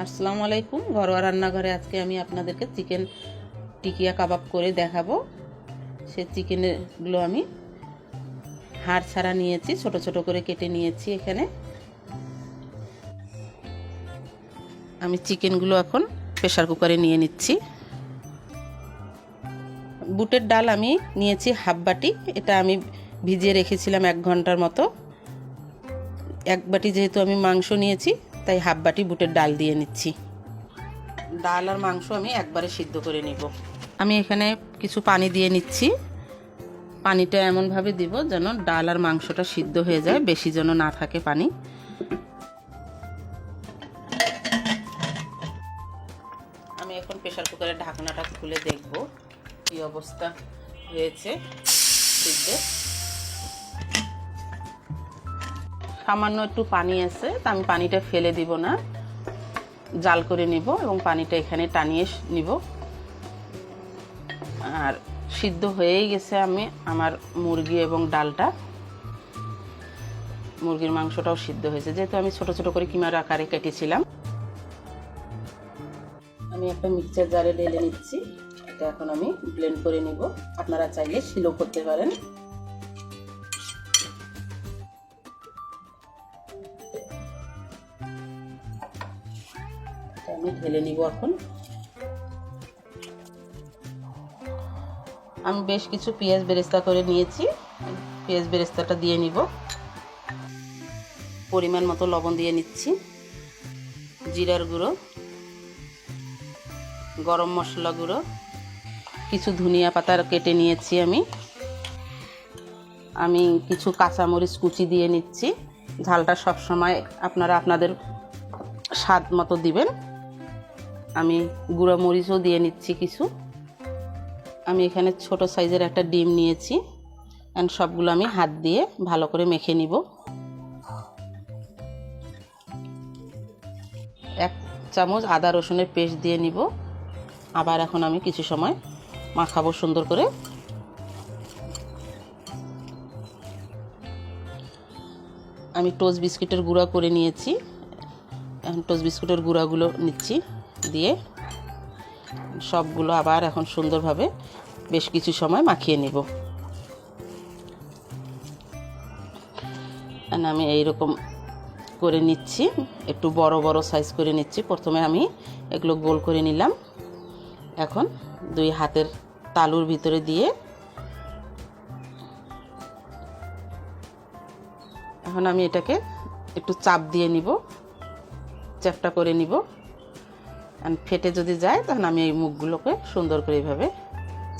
আসসালামু আলাইকুম। ঘরোয়া রান্নাঘরে আজকে আমি আপনাদেরকে চিকেন টিকিয়া কাবাব করে দেখাবো। সে চিকেনগুলো আমি হাড় ছাড়া নিয়েছি, ছোট ছোট করে কেটে নিয়েছি। এখানে আমি চিকেনগুলো এখন প্রেসার কুকারে নিয়ে নিচ্ছি। বুটের ডাল আমি নিয়েছি হাফ বাটি, এটা আমি ভিজিয়ে রেখেছিলাম 1 ঘন্টার মতো। 1 বাটি যেহেতু আমি মাংস নিয়েছি, তাই হাফ বাটি বুটের ডাল দিয়ে নিচ্ছি। ডাল আর মাংস আমি একবারে সিদ্ধ করে নিব। আমি এখানে কিছু পানি দিয়ে নিচ্ছি। পানিটা এমনভাবে দিব যেন ডাল আর মাংসটা সিদ্ধ হয়ে যায়, বেশি যেন না থাকে পানি। আমি এখন প্রেসার কুকারের ঢাকনাটা খুলে দেখব কি অবস্থা হয়েছে সিদ্ধ। সামান্য একটু পানি আছে, তা আমি পানিটা ফেলে দিব না, জাল করে নিব এবং পানিটা এখানে টানিয়ে নিব। আর সিদ্ধ হয়েই গেছে আমার মুরগি এবং ডালটা। মুরগির মাংসটাও সিদ্ধ হয়েছে, যেহেতু আমি ছোট ছোট করে কিমার আকারে কেটেছিলাম। আমি একটা মিক্সচার জারে ঢেলে নিচ্ছি। এটা এখন আমি ব্লেন্ড করে নিব। আপনারা চাইলে শিলও করতে পারেন। আমি ঢেলে নিব। এখন আমি বেশ কিছু পেঁয়াজ বেরেস্তা করে নিয়েছি। পেঁয়াজ বেরেস্তাটা দিয়ে নিব। পরিমাণ মতো লবণ দিয়ে নিচ্ছি, জিরার গুঁড়ো, গরম মশলা গুঁড়ো, কিছু ধনিয়া পাতা কেটে নিয়েছি। আমি কিছু কাঁচামরিচ কুচি দিয়ে নিচ্ছি। ঝালটা সব সময় আপনারা আপনাদের স্বাদ মতো দিবেন। আমি গুঁড়ো মরিচও দিয়ে নিচ্ছি কিছু। আমি এখানে ছোট সাইজের একটা ডিম নিয়েছি, এন্ড সবগুলো আমি হাত দিয়ে ভালো করে মেখে নিব। 1 চামচ আদা রসুনের পেস্ট দিয়ে নিব। আবার এখন আমি কিছু সময় মাখাবো সুন্দর করে। আমি টোস্ট বিস্কুটের গুঁড়া করে নিয়েছি। এখন টোস্ট বিস্কুটের গুঁড়াগুলো নিচ্ছি, দিয়ে সবগুলো আবার এখন সুন্দরভাবে বেশ কিছু সময় মাখিয়ে নিব। আমি এইরকম করে নিচ্ছি, একটু বড় বড় সাইজ করে নিচ্ছি। প্রথমে আমি এগুলো গোল করে নিলাম। এখন 2 হাতের তালুর ভিতরে দিয়ে এখন আমি এটাকে একটু চাপ দিয়ে নিব, চ্যাপটা করে নিব। আর ফেটে যদি যায় তখন আমি এই মুখগুলোকে সুন্দর করে এইভাবে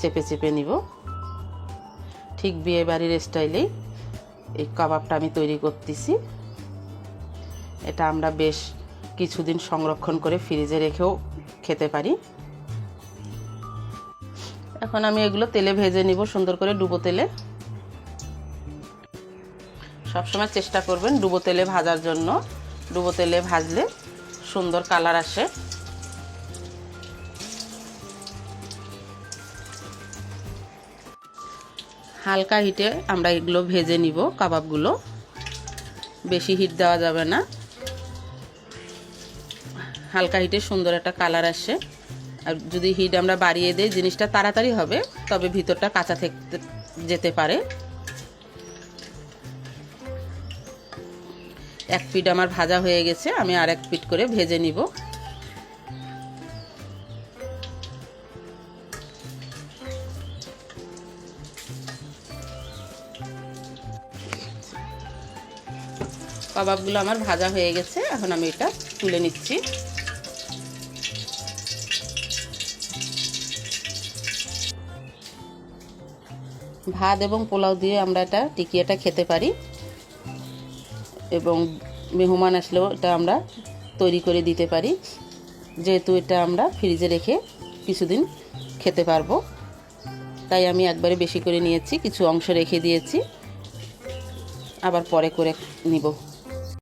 চেপে চেপে নিব। ঠিক বিয়ে বাড়ির স্টাইলেই এই কাবাবটা আমি তৈরি করতেছি। এটা আমরা বেশ কিছুদিন সংরক্ষণ করে ফ্রিজে রেখেও খেতে পারি। এখন আমি এগুলো তেলে ভেজে নিব, সুন্দর করে ডুবো তেলে। সবসময় চেষ্টা করবেন ডুবো তেলে ভাজার জন্য। ডুবো তেলে ভাজলে সুন্দর কালার আসে। হালকা হিটে আমরা এগুলো ভেজে নিব। কাবাবগুলো বেশি হিট দেওয়া যাবে না, হালকা হিটে সুন্দর একটা কালার আসে। আর যদি হিট আমরা বাড়িয়ে দিই জিনিসটা তাড়াতাড়ি হবে, তবে ভিতরটা কাঁচা থেকে যেতে পারে। 1 পিঠ আমার ভাজা হয়ে গেছে, আমি আর 1 পিঠ করে ভেজে নিব। কাবাবগুলো আমার ভাজা হয়ে গেছে, এখন আমি এটা তুলে নিচ্ছি। ভাত এবং পোলাও দিয়ে আমরা এটা টিকিয়াটা খেতে পারি, এবং মেহমান আসলেও এটা আমরা তৈরি করে দিতে পারি, যেহেতু এটা আমরা ফ্রিজে রেখে কিছুদিন খেতে পারবো। তাই আমি একবারে বেশি করে নিয়েছি, কিছু অংশ রেখে দিয়েছি, আবার পরে করে নিব।